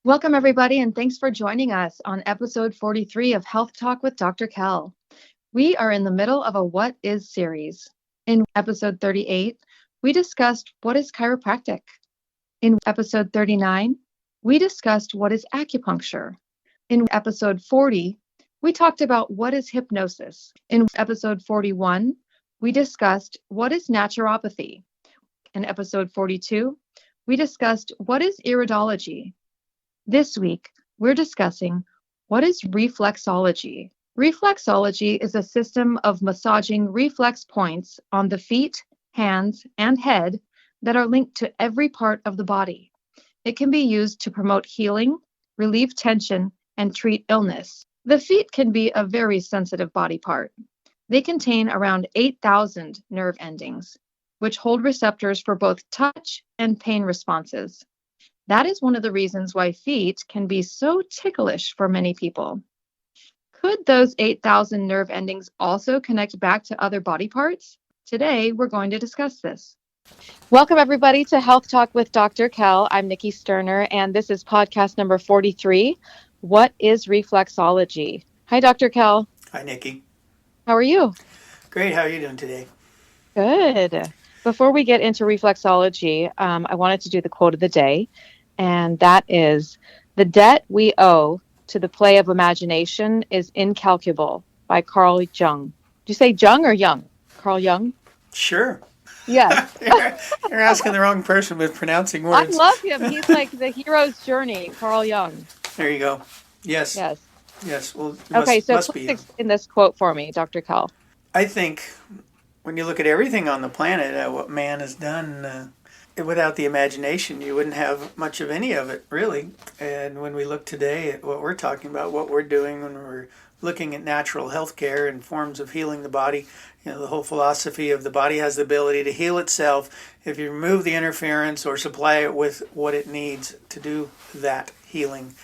Welcome, everybody, and thanks for joining us on episode 43 of Health Talk with Dr. Kell. We are in the middle of a What Is series. In episode 38, we discussed what is chiropractic. In episode 39, we discussed what is acupuncture. In episode 40, we talked about what is hypnosis. In episode 41, we discussed what is naturopathy. In episode 42, we discussed what is iridology. This week, we're discussing what is reflexology. Reflexology is a system of massaging reflex points on the feet, hands, and head that are linked to every part of the body. It can be used to promote healing, relieve tension, and treat illness. The feet can be a very sensitive body part. They contain around 8,000 nerve endings, which hold receptors for both touch and pain responses. That is one of the reasons why feet can be so ticklish for many people. Could those 8,000 nerve endings also connect back to other body parts? Today, we're going to discuss this. Welcome, everybody, to Health Talk with Dr. Kell. I'm Nikki Sterner, and this is podcast number 43. What is reflexology? Hi, Dr. Kell. Hi, Nikki. How are you? Great. How are you doing today? Good. Before we get into reflexology, I wanted to do the quote of the day, and that is, "The debt we owe to the play of imagination is incalculable," by Carl Jung. Do you say Jung or Young? Carl Jung? Sure. Yes. You're asking the wrong person with pronouncing I words. love him. He's like the hero's journey, Carl Jung. There you go. Yes. Yes. Yes. Well, Okay, so must please be. explain this quote for me, Dr. Kell. I think when you look at everything on the planet, what man has done, without the imagination, you wouldn't have much of any of it, really. And when we look today at what we're talking about, what we're doing when we're looking at natural health care and forms of healing the body, the whole philosophy of the body has the ability to heal itself if you remove the interference or supply it with what it needs to do that healing,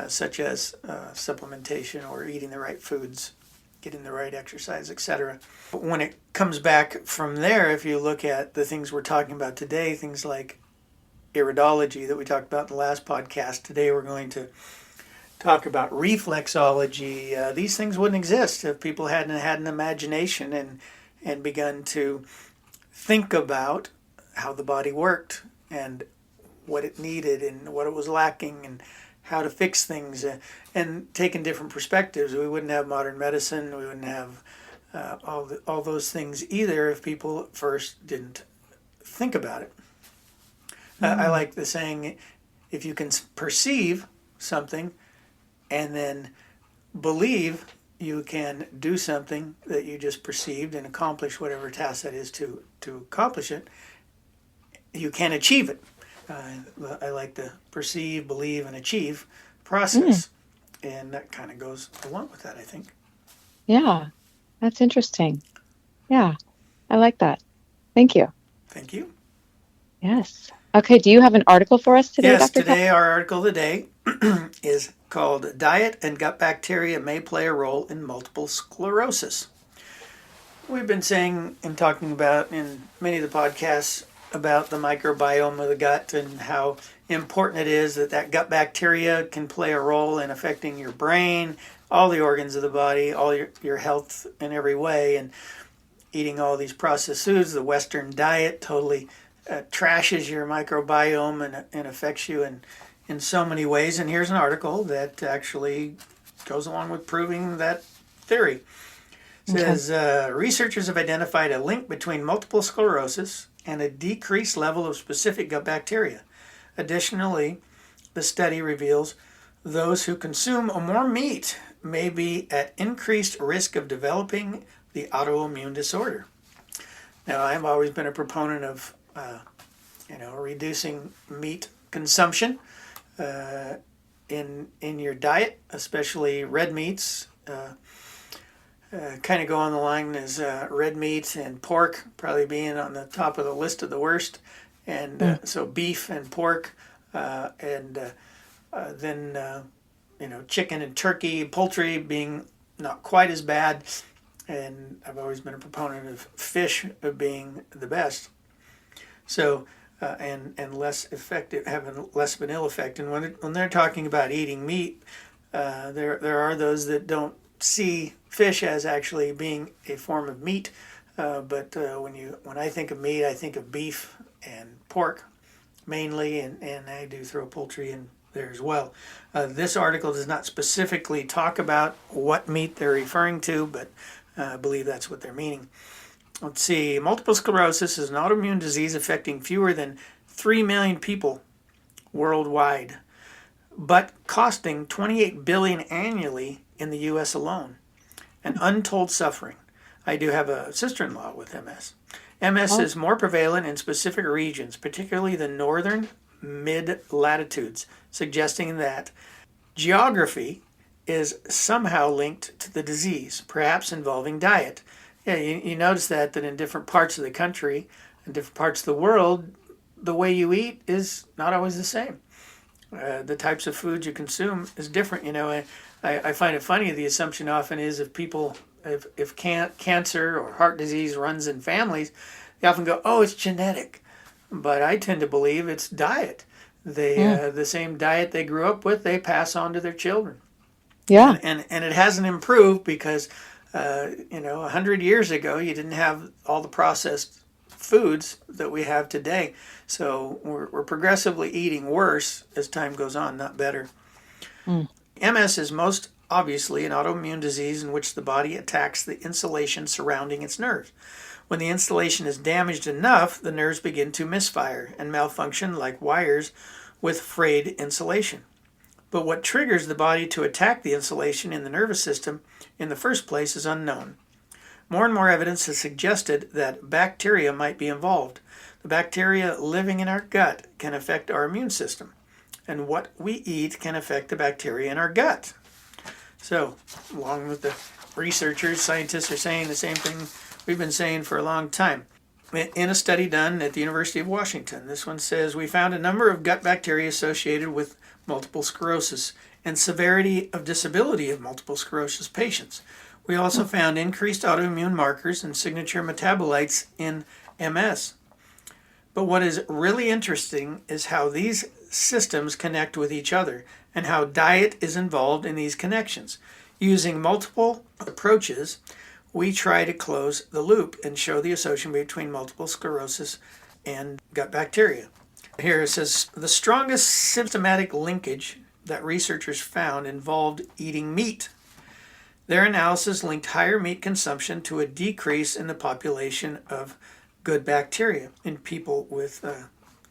such as supplementation or eating the right foods, getting the right exercise, etc. But when it comes back from there, if you look at the things we're talking about today, things like iridology that we talked about in the last podcast, today we're going to talk about reflexology. These things wouldn't exist if people hadn't had an imagination and begun to think about how the body worked and what it needed and what it was lacking and how to fix things, and taking different perspectives. We wouldn't have modern medicine. We wouldn't have all those things either if people first didn't think about it. I like the saying, if you can perceive something and then believe you can do something that you just perceived and accomplish whatever task that is to accomplish it, you can achieve it. I like the perceive, believe, and achieve process. And that kind of goes along with that, I think. Yeah, that's interesting. Yeah, I like that. Thank you. Thank you. Yes. Okay, do you have an article for us today, Yes, Dr. today our article of the day is called "Diet and Gut Bacteria May Play a Role in Multiple Sclerosis." We've been saying and talking about in many of the podcasts about the microbiome of the gut and how important it is that gut bacteria can play a role in affecting your brain, all the organs of the body, all your health in every way. And eating all these processed foods, the Western diet totally trashes your microbiome and affects you in so many ways. And here's an article that actually goes along with proving that theory. It says, researchers have identified a link between multiple sclerosis and a decreased level of specific gut bacteria. Additionally, the study reveals those who consume more meat may be at increased risk of developing the autoimmune disorder. Now, I've always been a proponent of reducing meat consumption in your diet, especially red meats. Kind of go on the line as red meat and pork probably being on the top of the list of the worst, and so beef and pork, and then chicken and turkey, poultry being not quite as bad, and I've always been a proponent of fish being the best. So and less effective, having less of an ill effect. And when they're talking about eating meat, there are those that don't see fish as actually being a form of meat. But when I think of meat, I think of beef and pork mainly, and I do throw poultry in there as well. This article does not specifically talk about what meat they're referring to, but I believe that's what they're meaning. Let's see. Multiple sclerosis is an autoimmune disease affecting fewer than 3 million people worldwide, but costing 28 billion annually in the US alone. An untold suffering. I do have a sister-in-law with MS. MS is more prevalent in specific regions, particularly the northern mid-latitudes, suggesting that geography is somehow linked to the disease, perhaps involving diet. Yeah, you notice that in different parts of the country, in different parts of the world, the way you eat is not always the same. The types of food you consume is different. I find it funny. The assumption often is if cancer or heart disease runs in families, they often go, "Oh, it's genetic," but I tend to believe it's diet. The same diet they grew up with, they pass on to their children. Yeah. And it hasn't improved because 100 years ago you didn't have all the processed foods that we have today. So we're progressively eating worse as time goes on, not better. MS is most obviously an autoimmune disease in which the body attacks the insulation surrounding its nerves. When the insulation is damaged enough, the nerves begin to misfire and malfunction like wires with frayed insulation. But what triggers the body to attack the insulation in the nervous system in the first place is unknown. More and more evidence has suggested that bacteria might be involved. The bacteria living in our gut can affect our immune system, and what we eat can affect the bacteria in our gut. So, along with the researchers, scientists are saying the same thing we've been saying for a long time. In a study done at the University of Washington, this one says, we found a number of gut bacteria associated with multiple sclerosis and severity of disability of multiple sclerosis patients. We also found increased autoimmune markers and signature metabolites in MS. But what is really interesting is how these systems connect with each other and how diet is involved in these connections. Using multiple approaches, we try to close the loop and show the association between multiple sclerosis and gut bacteria. Here it says, the strongest symptomatic linkage that researchers found involved eating meat. Their analysis linked higher meat consumption to a decrease in the population of good bacteria in people with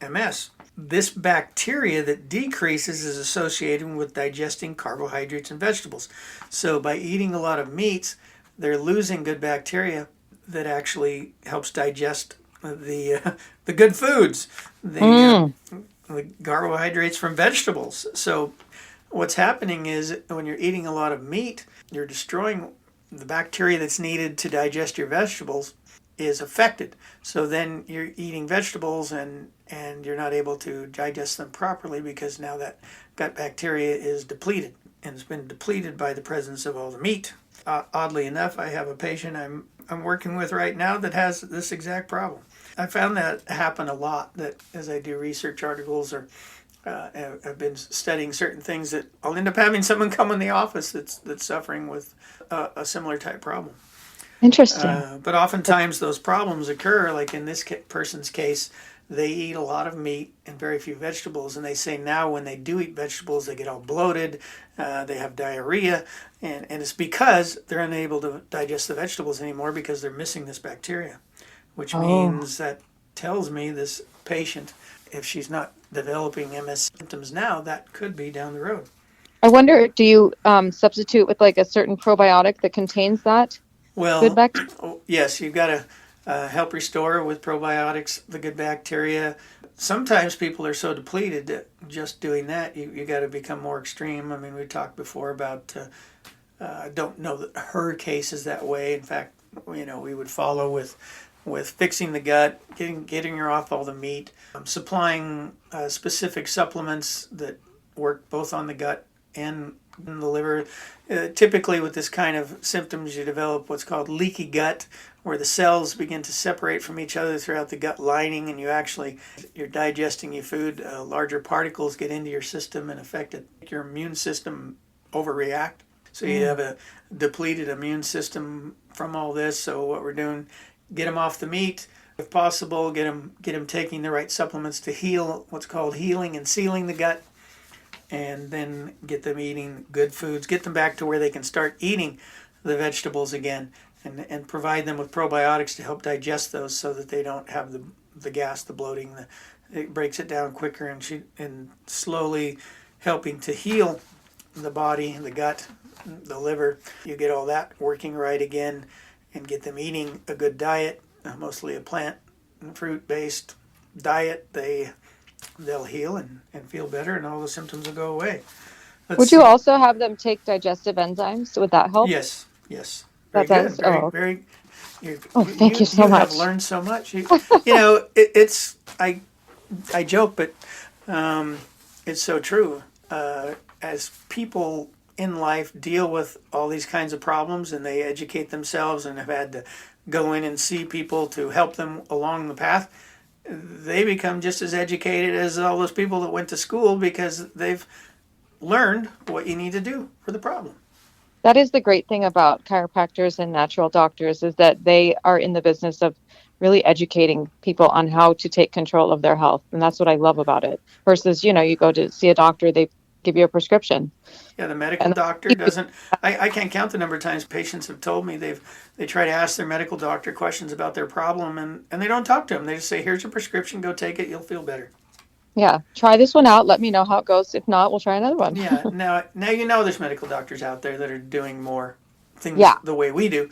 MS. This bacteria that decreases is associated with digesting carbohydrates and vegetables. So by eating a lot of meats, they're losing good bacteria that actually helps digest the good foods, the carbohydrates from vegetables. So what's happening is when you're eating a lot of meat, you're destroying the bacteria that's needed to digest your vegetables is affected. So then you're eating vegetables and you're not able to digest them properly because now that gut bacteria is depleted, and it's been depleted by the presence of all the meat. Oddly enough, I have a patient I'm working with right now that has this exact problem. I found that happen a lot, that as I do research articles or I've been studying certain things, that I'll end up having someone come in the office that's suffering with a similar type problem. Interesting. But oftentimes those problems occur, like in this person's case, they eat a lot of meat and very few vegetables, and they say now when they do eat vegetables, they get all bloated, they have diarrhea, and it's because they're unable to digest the vegetables anymore because they're missing this bacteria, which means that tells me this patient, if she's not developing MS symptoms now, that could be down the road. I wonder, do you substitute with like a certain probiotic that contains that good Well, bacteria? yes, you've got to help restore with probiotics the good bacteria. Sometimes people are so depleted that just doing that, you got to become more extreme. I mean, we talked before about, I don't know that her case is that way. In fact, we would follow with fixing the gut, getting her off all the meat, supplying specific supplements that work both on the gut and in the liver. Typically with this kind of symptoms, you develop what's called leaky gut, where the cells begin to separate from each other throughout the gut lining, and you're digesting your food. Larger particles get into your system and affect it. Your immune system overreact. So you have a depleted immune system from all this. So what we're doing, get them off the meat. If possible, get them taking the right supplements to heal, what's called healing and sealing the gut, and then get them eating good foods. Get them back to where they can start eating the vegetables again, and provide them with probiotics to help digest those so that they don't have the gas, the bloating. It breaks it down quicker, and slowly helping to heal the body, the gut, the liver. You get all that working right again, and get them eating a good diet, mostly a plant and fruit based diet. They'll heal and feel better, and all the symptoms will go away. Would you also have them take digestive enzymes? Would that help? Yes. Very That good. does. Oh, Very. You, thank you so you have much. learned so much. It's I joke, but it's so true. As people in life deal with all these kinds of problems, and they educate themselves and have had to go in and see people to help them along the path, they become just as educated as all those people that went to school, because they've learned what you need to do for the problem. That is the great thing about chiropractors and natural doctors, is that they are in the business of really educating people on how to take control of their health. And that's what I love about it. Versus, you go to see a doctor, they give you a prescription. Yeah, the medical doctor doesn't. I can't count the number of times patients have told me they try to ask their medical doctor questions about their problem, and they don't talk to them. They just say, "Here's a prescription, go take it, you'll feel better." Yeah, try this one out. Let me know how it goes. If not, we'll try another one. Yeah, now there's medical doctors out there that are doing more things Yeah. the way we do,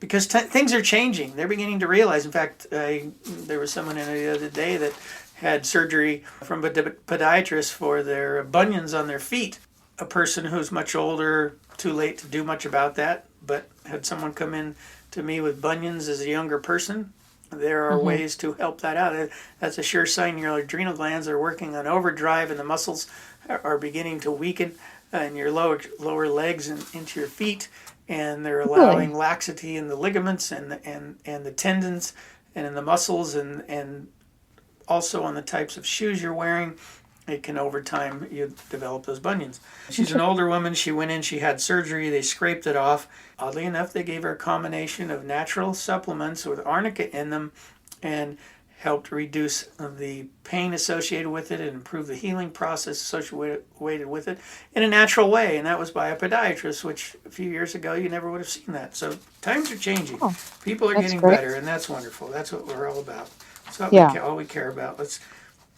because things are changing. They're beginning to realize. In fact, there was someone in the other day that had surgery from a podiatrist for their bunions on their feet. A person who's much older, too late to do much about that, but had someone come in to me with bunions as a younger person. There are ways to help that out. That's a sure sign your adrenal glands are working on overdrive, and the muscles are beginning to weaken in your lower legs and into your feet, and they're allowing laxity in the ligaments and the tendons and in the muscles, and also on the types of shoes you're wearing. It can, over time, you develop those bunions. She's an older woman. She went in, she had surgery, they scraped it off. Oddly enough, they gave her a combination of natural supplements with arnica in them, and helped reduce the pain associated with it and improve the healing process associated with it in a natural way. And that was by a podiatrist, which a few years ago you never would have seen that. So times are changing. Oh, People are getting great. better, and that's wonderful. That's what we're all about. That's all we care about.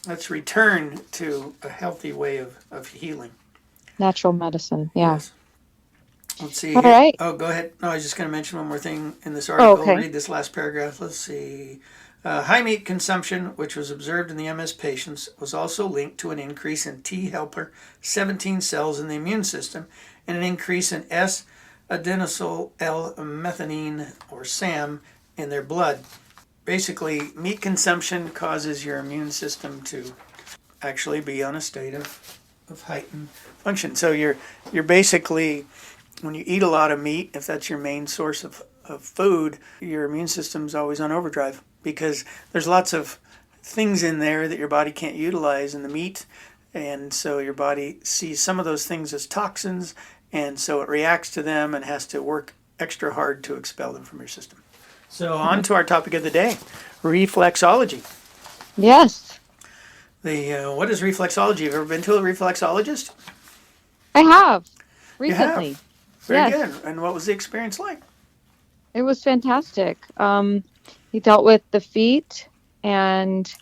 Let's return to a healthy way of healing. Natural medicine. Yeah. Yes. Let's see. All right. Oh, go ahead. No, I was just going to mention one more thing in this article. Okay. Read this last paragraph. Let's see. High meat consumption, which was observed in the MS patients, was also linked to an increase in T helper 17 cells in the immune system, and an increase in S-adenosyl L-methionine, or SAM, in their blood. Basically, meat consumption causes your immune system to actually be on a state of heightened function. So you're basically, when you eat a lot of meat, if that's your main source of food, your immune system's always on overdrive, because there's lots of things in there that your body can't utilize in the meat, and so your body sees some of those things as toxins, and so it reacts to them and has to work extra hard to expel them from your system. So on to our topic of the day, reflexology. Yes. What is reflexology? Have you ever been to a reflexologist? I have. Recently. You have? Very good. And what was the experience like? It was fantastic. He dealt with the feet, and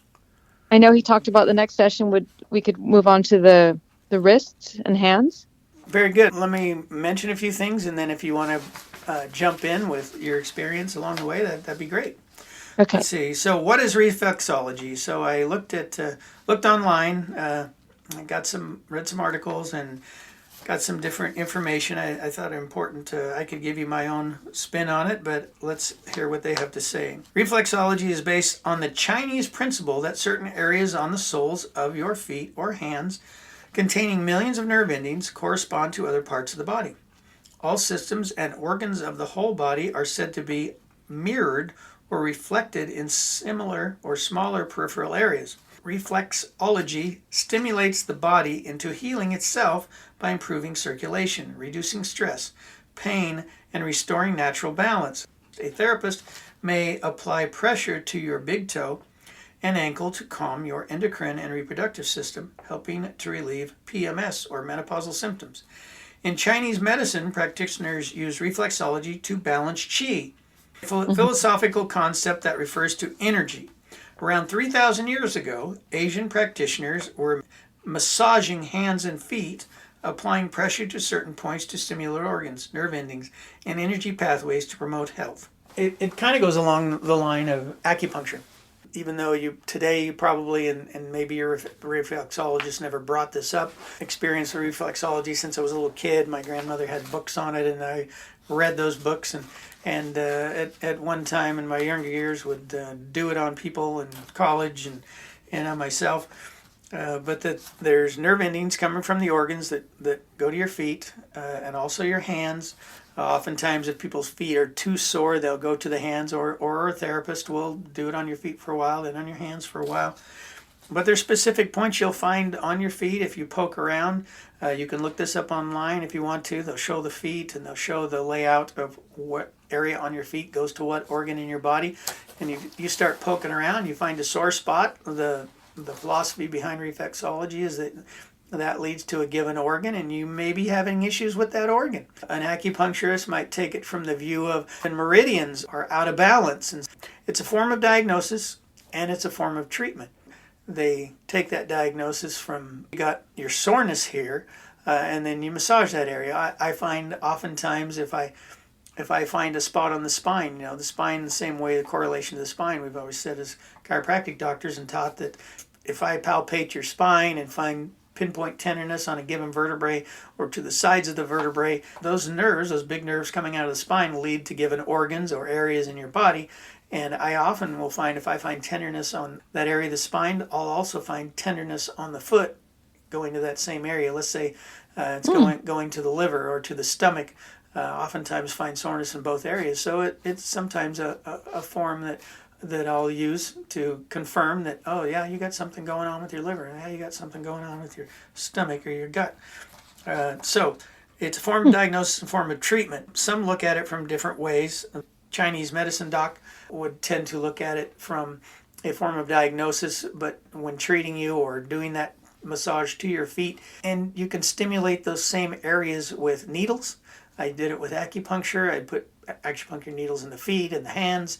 I know he talked about the next session we could move on to the wrists and hands. Very good. Let me mention a few things, and then if you want to jump in with your experience along the way, that'd be great. Okay. Let's see. So, what is reflexology? So, I looked online. I read some articles, and got some different information. I thought it important I could give you my own spin on it, but let's hear what they have to say. Reflexology is based on the Chinese principle that certain areas on the soles of your feet or hands, containing millions of nerve endings, correspond to other parts of the body. All systems and organs of the whole body are said to be mirrored or reflected in similar or smaller peripheral areas. Reflexology stimulates the body into healing itself by improving circulation, reducing stress, pain, and restoring natural balance. A therapist may apply pressure to your big toe and ankle to calm your endocrine and reproductive system, helping to relieve PMS or menopausal symptoms. In Chinese medicine, practitioners use reflexology to balance qi, a philosophical concept that refers to energy. Around 3,000 years ago, Asian practitioners were massaging hands and feet, applying pressure to certain points to stimulate organs, nerve endings, and energy pathways to promote health. It kind of goes along the line of acupuncture. Even though today you probably, and maybe your reflexologist never brought this up, experienced reflexology since I was a little kid. My grandmother had books on it, and I read those books, and at one time in my younger years would do it on people in college and on myself. But there's nerve endings coming from the organs that go to your feet and also your hands. Oftentimes, if people's feet are too sore, they'll go to the hands, or a therapist will do it on your feet for a while, then on your hands for a while. But there's specific points you'll find on your feet if you poke around. You can look this up online if you want to. They'll show the feet, and they'll show the layout of what area on your feet goes to what organ in your body. And you start poking around, you find a sore spot. The philosophy behind reflexology is that leads to a given organ, and you may be having issues with that organ. An acupuncturist might take it from the view of the meridians are out of balance. And it's a form of diagnosis, and it's a form of treatment. They take that diagnosis from, you got your soreness here, and then you massage that area. I find oftentimes if I find a spot on the spine, the spine the same way, the correlation to the spine, we've always said as chiropractic doctors and taught that if I palpate your spine and find pinpoint tenderness on a given vertebrae or to the sides of the vertebrae, those nerves, those big nerves coming out of the spine, lead to given organs or areas in your body. And I often will find if I find tenderness on that area of the spine, I'll also find tenderness on the foot going to that same area. Let's say it's going to the liver or to the stomach. Oftentimes find soreness in both areas. So it's sometimes a form that I'll use to confirm that, oh yeah, you got something going on with your liver. Yeah, you got something going on with your stomach or your gut. So it's a form of diagnosis, a form of treatment. Some look at it from different ways. A Chinese medicine doc would tend to look at it from a form of diagnosis, but when treating you or doing that massage to your feet, and you can stimulate those same areas with needles. I did it with acupuncture. I'd put acupuncture needles in the feet, in the hands,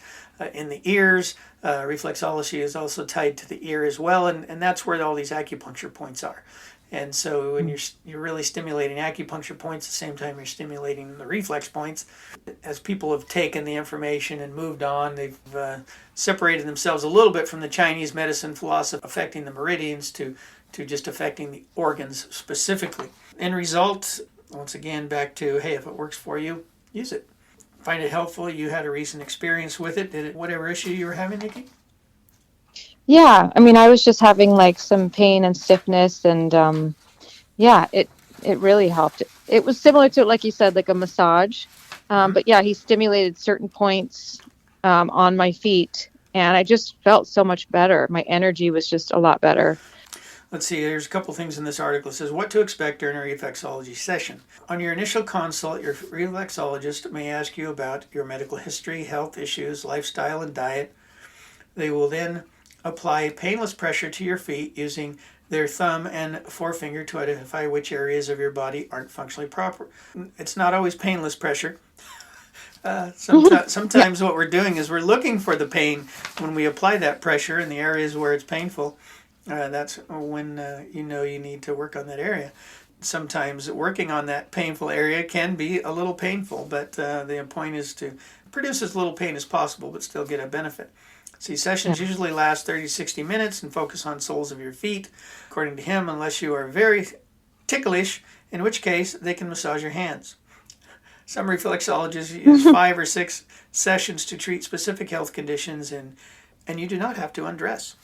in the ears. Reflexology is also tied to the ear as well, and that's where all these acupuncture points are. And so when you're really stimulating acupuncture points at the same time you're stimulating the reflex points. As people have taken the information and moved on, they've separated themselves a little bit from the Chinese medicine philosophy affecting the meridians to just affecting the organs specifically. End result, once again, back to, hey, if it works for you, use it. Find it helpful. You had a recent experience with it. Did it, whatever issue you were having, Nikki? Yeah, I mean, I was just having like some pain and stiffness, and yeah, it really helped. It was similar to, like you said, like a massage, but yeah, he stimulated certain points on my feet, and I just felt so much better. My energy was just a lot better. Let's see, there's a couple things in this article. It says what to expect during a reflexology session. On your initial consult, your reflexologist may ask you about your medical history, health issues, lifestyle, and diet. They will then apply painless pressure to your feet using their thumb and forefinger to identify which areas of your body aren't functionally proper. It's not always painless pressure. Sometimes what we're doing is we're looking for the pain when we apply that pressure in the areas where it's painful. That's when you know you need to work on that area. Sometimes working on that painful area can be a little painful, but the point is to produce as little pain as possible but still get a benefit. See, sessions usually last 30 to 60 minutes and focus on soles of your feet, according to him, unless you are very ticklish, in which case they can massage your hands. Some reflexologists use 5 or 6 sessions to treat specific health conditions, and you do not have to undress.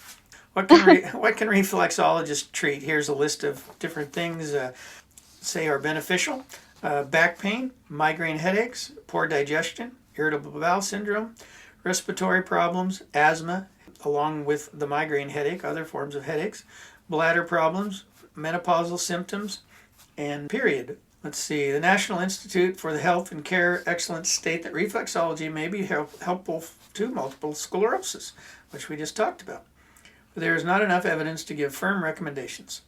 What can reflexologists treat? Here's a list of different things say are beneficial. Back pain, migraine headaches, poor digestion, irritable bowel syndrome, respiratory problems, asthma, along with the migraine headache, other forms of headaches, bladder problems, menopausal symptoms, and period. Let's see. The National Institute for the Health and Care Excellence state that reflexology may be helpful to multiple sclerosis, which we just talked about. But there is not enough evidence to give firm recommendations.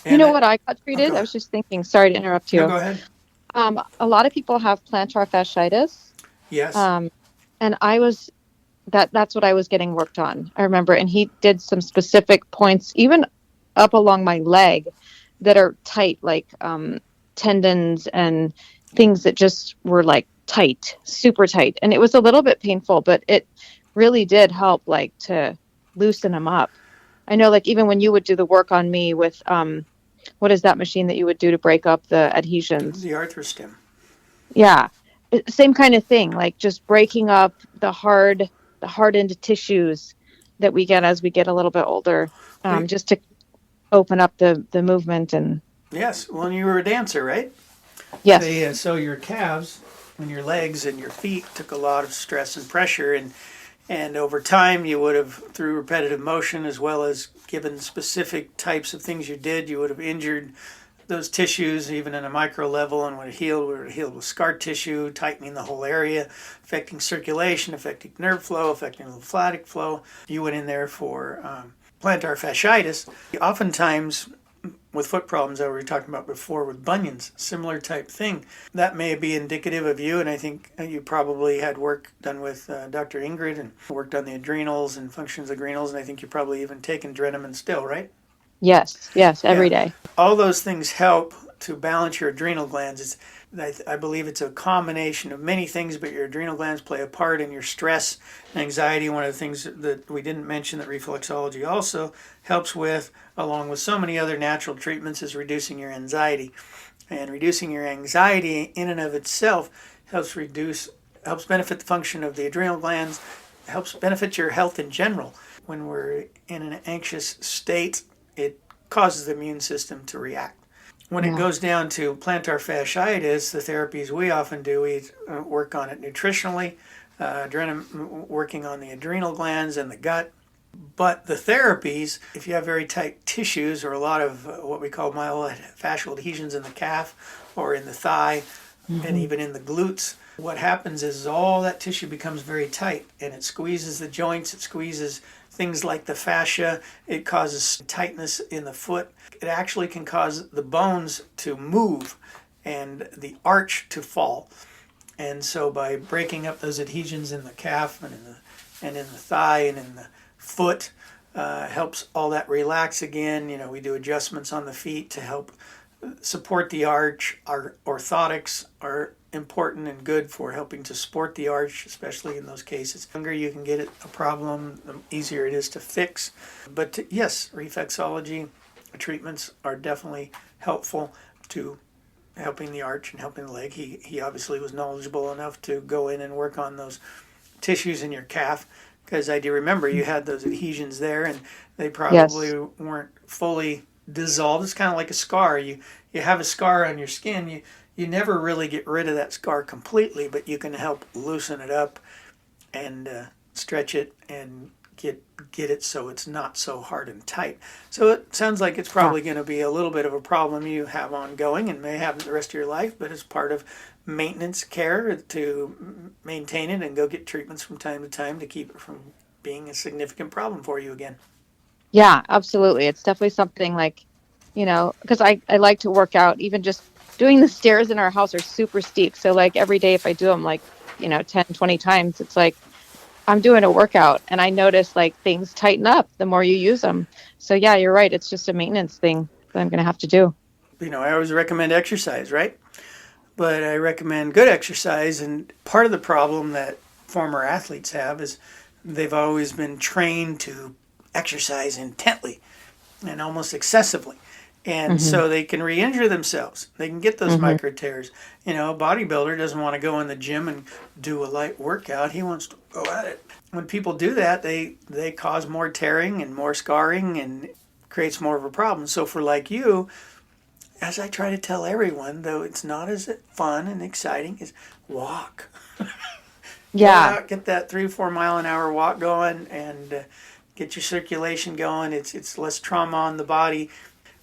You And know what I got oh, treated? go I ahead. was just thinking, sorry to interrupt No, you. go ahead. A lot of people have plantar fasciitis. Yes. Um, and that's what I was getting worked on. I remember, and he did some specific points, even up along my leg, that are tight, like tendons and things that just were like tight, super tight. And it was a little bit painful, but it really did help, like to loosen them up. I know, like even when you would do the work on me with what is that machine that you would do to break up the adhesions? The arthrostim. Yeah. Same kind of thing, like just breaking up the hardened tissues that we get as we get a little bit older, We, just to open up the movement. And yes. Well, you were a dancer, right? yes, So your calves and your legs and your feet took a lot of stress and pressure, and over time you would have, through repetitive motion as well as given specific types of things you did, you would have injured those tissues even in a micro level, and when it healed with scar tissue, tightening the whole area, affecting circulation, affecting nerve flow, affecting lymphatic flow. You went in there for plantar fasciitis. Oftentimes with foot problems that we were talking about before with bunions, similar type thing. That may be indicative of you, and I think you probably had work done with Dr. Ingrid and worked on the adrenals and functions of the adrenals, and I think you probably even taken Drenamin still, right? yes, every Yeah. day. All those things help to balance your adrenal glands. I believe it's a combination of many things, but your adrenal glands play a part in your stress and anxiety. One of the things that we didn't mention that reflexology also helps with, along with so many other natural treatments, is reducing your anxiety. And reducing your anxiety in and of itself helps benefit the function of the adrenal glands, helps benefit your health in general. When we're in an anxious state, it causes the immune system to react. When it Yeah, goes down to plantar fasciitis, the therapies we often do, we work on it nutritionally, working on the adrenal glands and the gut. But the therapies, if you have very tight tissues or a lot of what we call myofascial adhesions in the calf or in the thigh and hmm, even in the glutes, what happens is all that tissue becomes very tight and it squeezes the joints, it squeezes things like the fascia, it causes tightness in the foot. It actually can cause the bones to move and the arch to fall. And so by breaking up those adhesions in the calf and in the thigh and in the foot, helps all that relax again. We do adjustments on the feet to help support the arch. Our orthotics are important and good for helping to support the arch, especially in those cases. The younger you can get it a problem, the easier it is to fix. But yes, reflexology treatments are definitely helpful to helping the arch and helping the leg. He obviously was knowledgeable enough to go in and work on those tissues in your calf, because I do remember you had those adhesions there and they yes, probably weren't fully dissolved. It's kind of like a scar. You have a scar on your skin. You never really get rid of that scar completely, but you can help loosen it up and stretch it and get it so it's not so hard and tight. So it sounds like it's yeah, probably going to be a little bit of a problem you have ongoing and may have the rest of your life, but it's part of maintenance care to maintain it and go get treatments from time to time to keep it from being a significant problem for you again. yeah, absolutely. It's definitely something like, because I like to work out. Even just doing the stairs in our house are super steep. So like every day, if I do them like 10, 20 times, it's like I'm doing a workout, and I notice like things tighten up the more you use them. So yeah, you're right. It's just a maintenance thing that I'm going to have to do. I always recommend exercise, right? But I recommend good exercise. And part of the problem that former athletes have is they've always been trained to exercise intently and almost excessively. And Hmm, so they can re injure themselves. They can get those hmm, micro tears. A bodybuilder doesn't want to go in the gym and do a light workout, he wants to go at it. When people do that, they cause more tearing and more scarring and creates more of a problem. So, for like you, as I try to tell everyone, though it's not as fun and exciting, is walk. Go Yeah. out, get that 3 or 4 mile an hour walk going, and get your circulation going. It's less trauma on the body.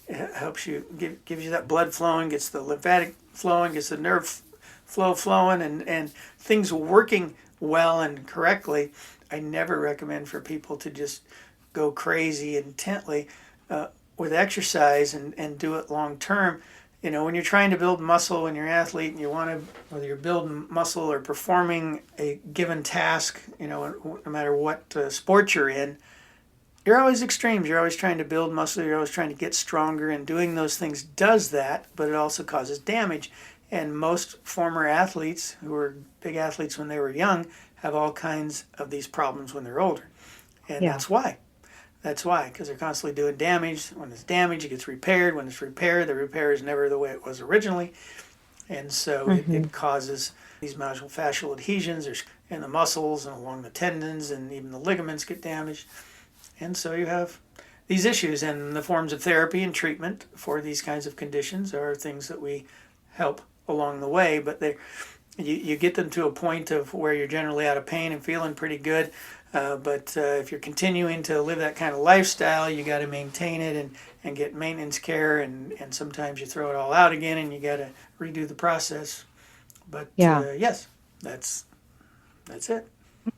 It helps you, gives you that blood flowing, gets the lymphatic flowing, gets the nerve flow flowing, and things working well and correctly. I never recommend for people to just go crazy intently with exercise and do it long term. When you're trying to build muscle, when you're an athlete and you want to, whether you're building muscle or performing a given task, no matter what sport you're in, you're always extremes. You're always trying to build muscle. You're always trying to get stronger, and doing those things does that, but it also causes damage. And most former athletes who were big athletes when they were young have all kinds of these problems when they're older. And Yeah. that's why. That's why, because they're constantly doing damage. When it's damaged, it gets repaired. When it's repaired, the repair is never the way it was originally. And so it causes these myofascial adhesions in the muscles and along the tendons, and even the ligaments get damaged. And so you have these issues, and the forms of therapy and treatment for these kinds of conditions are things that we help along the way, but you get them to a point of where you're generally out of pain and feeling pretty good. But if you're continuing to live that kind of lifestyle, you got to maintain it and get maintenance care, and sometimes you throw it all out again and you got to redo the process. But Yeah. yes, that's it.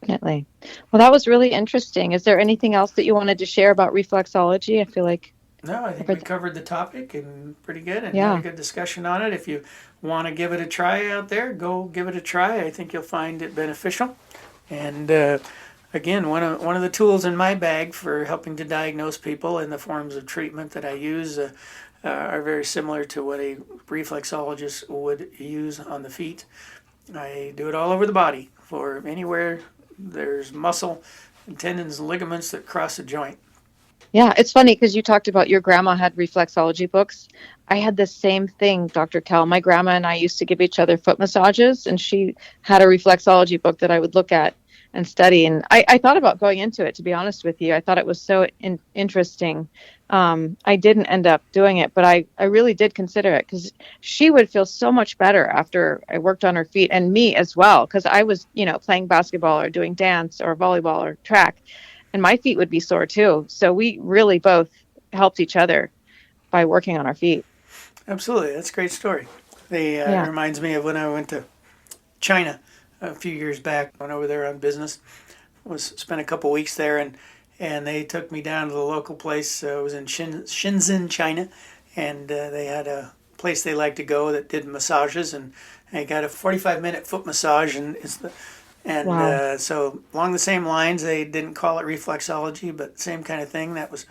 Definitely. Well, that was really interesting. Is there anything else that you wanted to share about reflexology? I feel like No, I think we everything. covered the topic and pretty good, and had a Yeah. good discussion on it. If you want to give it a try out there, go give it a try. I think you'll find it beneficial. And again, one of the tools in my bag for helping to diagnose people, and the forms of treatment that I use are very similar to what a reflexologist would use on the feet. I do it all over the body for anywhere there's muscle and tendons and ligaments that cross a joint. Yeah, it's funny because you talked about your grandma had reflexology books. I had the same thing, Dr. Kel. My grandma and I used to give each other foot massages, and she had a reflexology book that I would look at and study. And I thought about going into it, to be honest with you. I thought it was so interesting. I didn't end up doing it, but I really did consider it because she would feel so much better after I worked on her feet, and me as well, because I was, playing basketball or doing dance or volleyball or track, and my feet would be sore too. So we really both helped each other by working on our feet. Absolutely, that's a great story. It Yeah. reminds me of when I went to China a few years back. Went over there on business. Spent a couple weeks there, and they took me down to the local place. It was in Shenzhen, China, and they had a place they like to go that did massages, and I got a 45-minute foot massage, Wow. so along the same lines. They didn't call it reflexology, but same kind of thing. That was,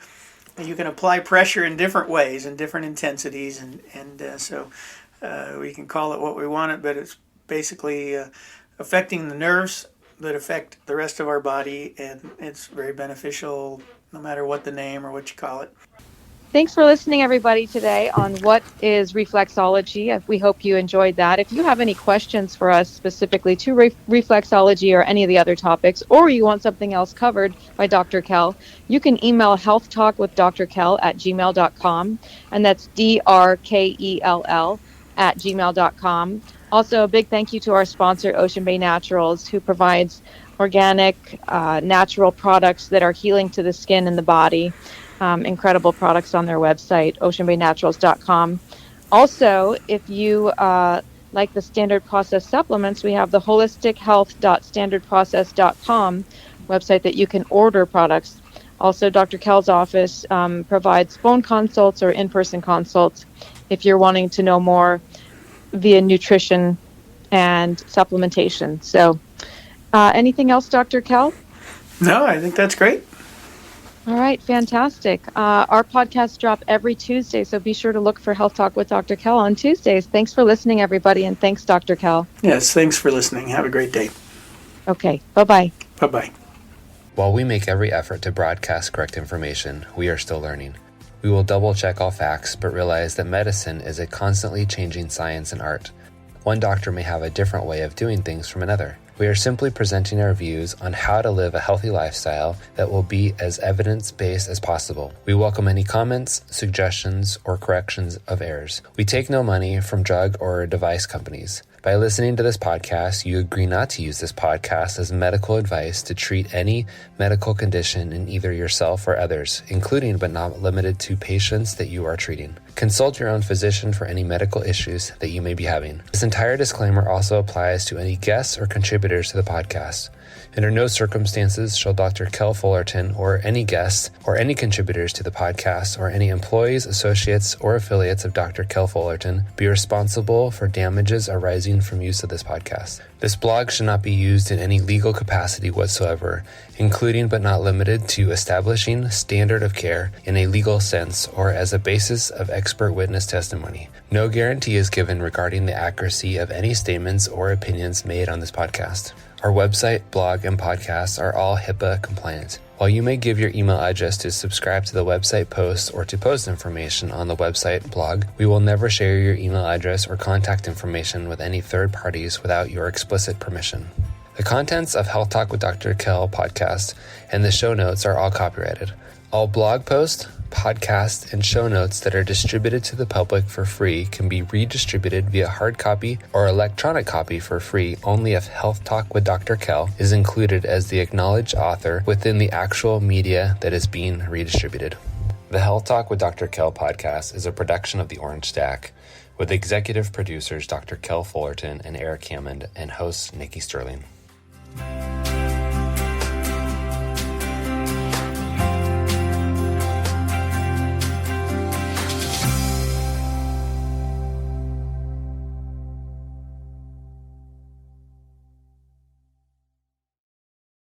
you can apply pressure in different ways and different intensities, and we can call it what we want it, but it's basically affecting the nerves that affect the rest of our body, and it's very beneficial no matter what the name or what you call it. Thanks for listening, everybody, today on what is reflexology. We hope you enjoyed that. If you have any questions for us specifically to reflexology or any of the other topics, or you want something else covered by Dr. Kel, you can email healthtalkwithdrkel@gmail.com, and that's DRKELL at gmail.com. Also, a big thank you to our sponsor, Ocean Bay Naturals, who provides organic, natural products that are healing to the skin and the body. Incredible products on their website, oceanbaynaturals.com. Also, if you like the Standard Process supplements, we have the holistichealth.standardprocess.com website that you can order products. Also, Dr. Kel's office provides phone consults or in-person consults if you're wanting to know more via nutrition and supplementation. So, anything else, Dr. Kel? No, I think that's great. All right, fantastic. Our podcasts drop every Tuesday, so be sure to look for Health Talk with Dr. Kel on Tuesdays. Thanks for listening, everybody, and thanks, Dr. Kel. Yes, thanks for listening. Have a great day. Okay, bye-bye. Bye-bye. While we make every effort to broadcast correct information, we are still learning. We will double-check all facts, but realize that medicine is a constantly changing science and art. One doctor may have a different way of doing things from another. We are simply presenting our views on how to live a healthy lifestyle that will be as evidence-based as possible. We welcome any comments, suggestions, or corrections of errors. We take no money from drug or device companies, but By listening to this podcast, you agree not to use this podcast as medical advice to treat any medical condition in either yourself or others, including but not limited to patients that you are treating. Consult your own physician for any medical issues that you may be having. This entire disclaimer also applies to any guests or contributors to the podcast. Under no circumstances shall Dr. Kell Fullerton or any guests or any contributors to the podcast or any employees, associates, or affiliates of Dr. Kell Fullerton be responsible for damages arising from use of this podcast. This blog should not be used in any legal capacity whatsoever, including but not limited to establishing standard of care in a legal sense or as a basis of expert witness testimony. No guarantee is given regarding the accuracy of any statements or opinions made on this podcast. Our website, blog, and podcasts are all HIPAA compliant. While you may give your email address to subscribe to the website posts or to post information on the website blog, we will never share your email address or contact information with any third parties without your explicit permission. The contents of Health Talk with Dr. Kell podcast and the show notes are all copyrighted. All blog posts, podcasts, and show notes that are distributed to the public for free can be redistributed via hard copy or electronic copy for free only if Health Talk with Dr. Kell is included as the acknowledged author within the actual media that is being redistributed. The Health Talk with Dr. Kell podcast is a production of the Orange Stack, with executive producers Dr. Kell Fullerton and Eric Hammond and hosts Nikki Sterling.